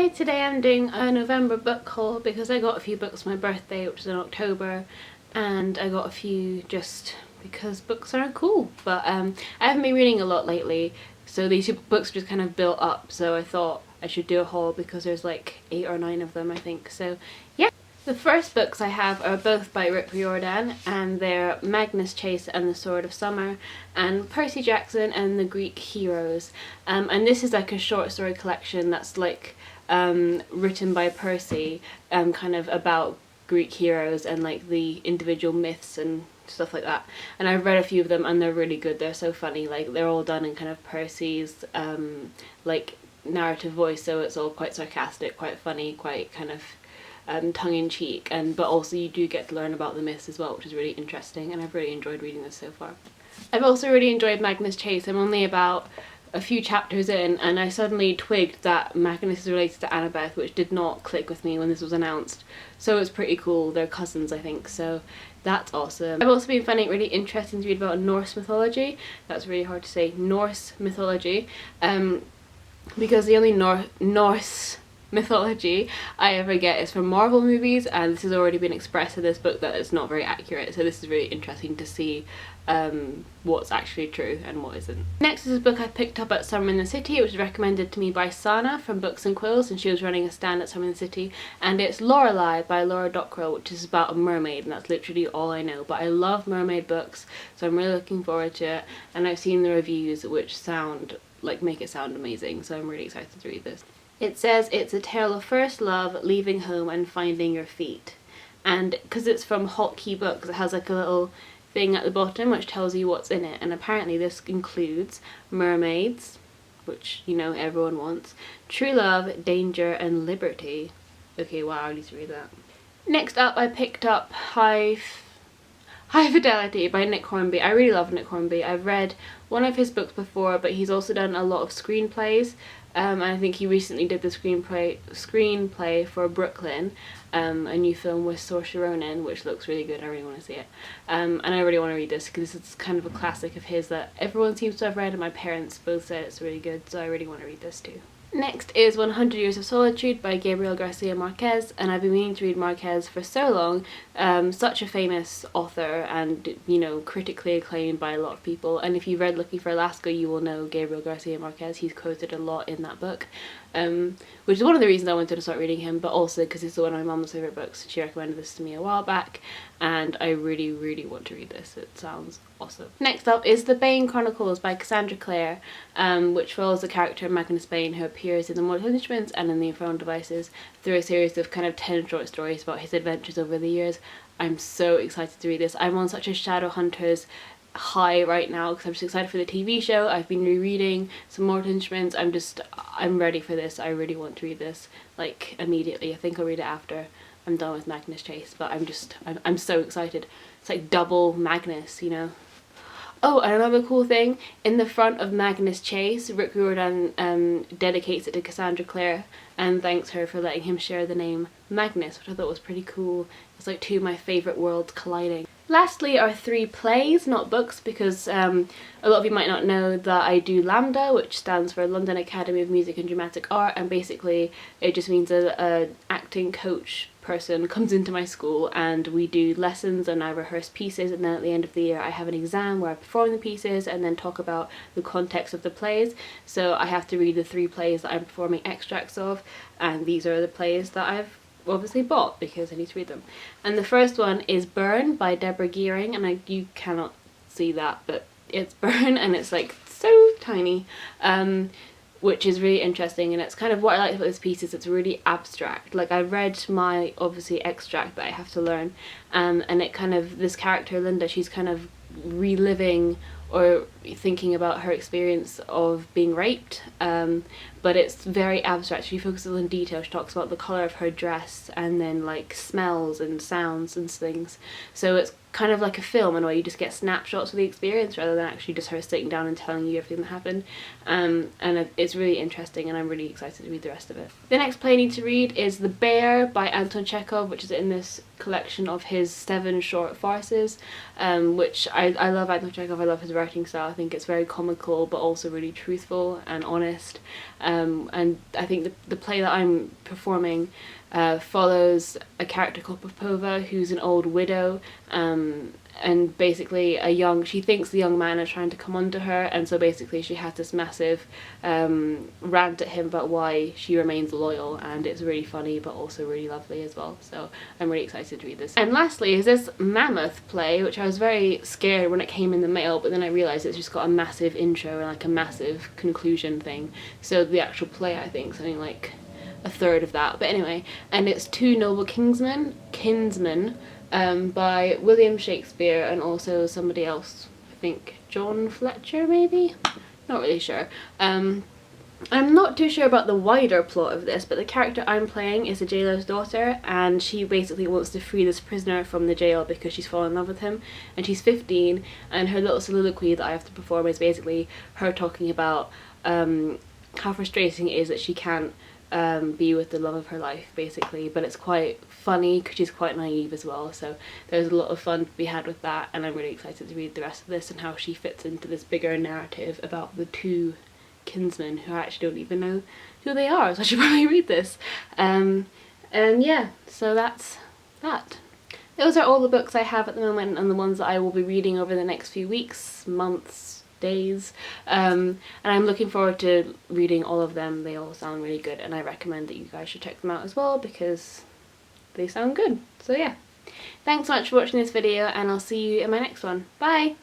Hi, today I'm doing a November book haul because I got a few books for my birthday, which is in October, and I got a few just because books are cool. But I haven't been reading a lot lately, so these books just kind of built up, so I thought I should do a haul because there's like 8 or 9 of them, I think. So yeah. The first books I have are both by Rick Riordan, and they're Magnus Chase and the Sword of Summer, and Percy Jackson and the Greek Heroes. And this is like a short story collection that's like written by Percy, kind of about Greek heroes and like the individual myths and stuff like that. And I've read a few of them and they're really good. They're so funny. Like they're all done in kind of Percy's like narrative voice, so it's all quite sarcastic, quite funny, quite kind of tongue-in-cheek, but also you do get to learn about the myths as well, which is really interesting, and I've really enjoyed reading this so far. I've also really enjoyed Magnus Chase. I'm only about a few chapters in and I suddenly twigged that Magnus is related to Annabeth, which did not click with me when this was announced, so it's pretty cool. They're cousins, I think, so that's awesome. I've also been finding it really interesting to read about Norse mythology. That's really hard to say. Norse mythology, because the only Norse mythology I ever get is from Marvel movies, and this has already been expressed in this book that it's not very accurate, so this is really interesting to see what's actually true and what isn't. Next is a book I picked up at Summer in the City. It was recommended to me by Sana from Books and Quills, and she was running a stand at Summer in the City, and it's Lorelei by Laura Dockrell, which is about a mermaid, and that's literally all I know, but I love mermaid books, so I'm really looking forward to it, and I've seen the reviews which sound like make it sound amazing, so I'm really excited to read this. It says it's a tale of first love, leaving home and finding your feet. And because it's from Hotkey Books, it has like a little thing at the bottom which tells you what's in it. And apparently this includes mermaids, which, you know, everyone wants, true love, danger and liberty. Okay, wow, I need to read that. Next up, I picked up High Fidelity by Nick Hornby. I really love Nick Hornby. I've read one of his books before, but he's also done a lot of screenplays. And I think he recently did the screenplay for Brooklyn, a new film with Saoirse Ronan, which looks really good. I really want to see it. And I really want to read this because this is kind of a classic of his that everyone seems to have read, and my parents both said it's really good, so I really want to read this too. Next is 100 Years of Solitude by Gabriel Garcia Marquez, and I've been meaning to read Marquez for so long. Such a famous author and, you know, critically acclaimed by a lot of people, and if you've read Looking for Alaska you will know Gabriel Garcia Marquez. He's quoted a lot in that book, which is one of the reasons I wanted to start reading him, but also because it's one of my mum's favourite books. She recommended this to me a while back and I really, really want to read this. It sounds awesome. Next up is The Bane Chronicles by Cassandra Clare, which follows the character Magnus Bane, who appears in The Mortal Instruments and in The Infernal Devices, through a series of kind of 10 short stories about his adventures over the years. I'm so excited to read this. I'm on such a Shadowhunters high right now because I'm just excited for the TV show. I've been rereading some Mortal Instruments. I'm ready for this. I really want to read this like immediately. I think I'll read it after I'm done with Magnus Chase, but I'm so excited. It's like double Magnus, you know. Oh, and another cool thing, in the front of Magnus Chase, Rick Riordan dedicates it to Cassandra Clare and thanks her for letting him share the name Magnus, which I thought was pretty cool. It's like two of my favourite worlds colliding. Lastly are 3 plays, not books, because a lot of you might not know that I do LAMDA, which stands for London Academy of Music and Dramatic Art, and basically it just means a acting coach person comes into my school and we do lessons and I rehearse pieces, and then at the end of the year I have an exam where I perform the pieces and then talk about the context of the plays. So I have to read the 3 plays that I'm performing extracts of, and these are the plays that I've obviously bought because I need to read them. And the first one is Burn by Deborah Gearing, and you cannot see that, but it's Burn and it's like so tiny, which is really interesting, and it's kind of what I like about this piece is it's really abstract. Like I read my obviously extract that I have to learn, and it kind of, this character Linda, she's kind of reliving or thinking about her experience of being raped, but it's very abstract. She focuses on detail. She talks about the colour of her dress and then like smells and sounds and things, so it's kind of like a film in a way. You just get snapshots of the experience rather than actually just her sitting down and telling you everything that happened, and it's really interesting and I'm really excited to read the rest of it. The next play I need to read is The Bear by Anton Chekhov, which is in this collection of his 7 short farces, which I love Anton Chekhov. I love his writing style. I think it's very comical but also really truthful and honest, and I think the play that I'm performing follows a character called Popova, who's an old widow, and basically she thinks the young man is trying to come onto her, and so basically she has this massive rant at him about why she remains loyal, and it's really funny but also really lovely as well, so I'm really excited to read this. And lastly is this Mammoth play, which I was very scared when it came in the mail, but then I realised it's just got a massive intro and like a massive conclusion thing, so the actual play I think something like a third of that, but anyway, and it's Two Noble Kinsmen by William Shakespeare and also somebody else, I think John Fletcher maybe? Not really sure. I'm not too sure about the wider plot of this, but the character I'm playing is a jailer's daughter, and she basically wants to free this prisoner from the jail because she's fallen in love with him, and she's 15, and her little soliloquy that I have to perform is basically her talking about how frustrating it is that she can't be with the love of her life basically, but it's quite funny because she's quite naive as well, so there's a lot of fun to be had with that, and I'm really excited to read the rest of this and how she fits into this bigger narrative about the two kinsmen who I actually don't even know who they are, so I should probably read this. And yeah, so that's that. Those are all the books I have at the moment and the ones that I will be reading over the next few weeks, months, days, and I'm looking forward to reading all of them. They all sound really good, and I recommend that you guys should check them out as well because they sound good. So yeah, thanks so much for watching this video, and I'll see you in my next one. Bye!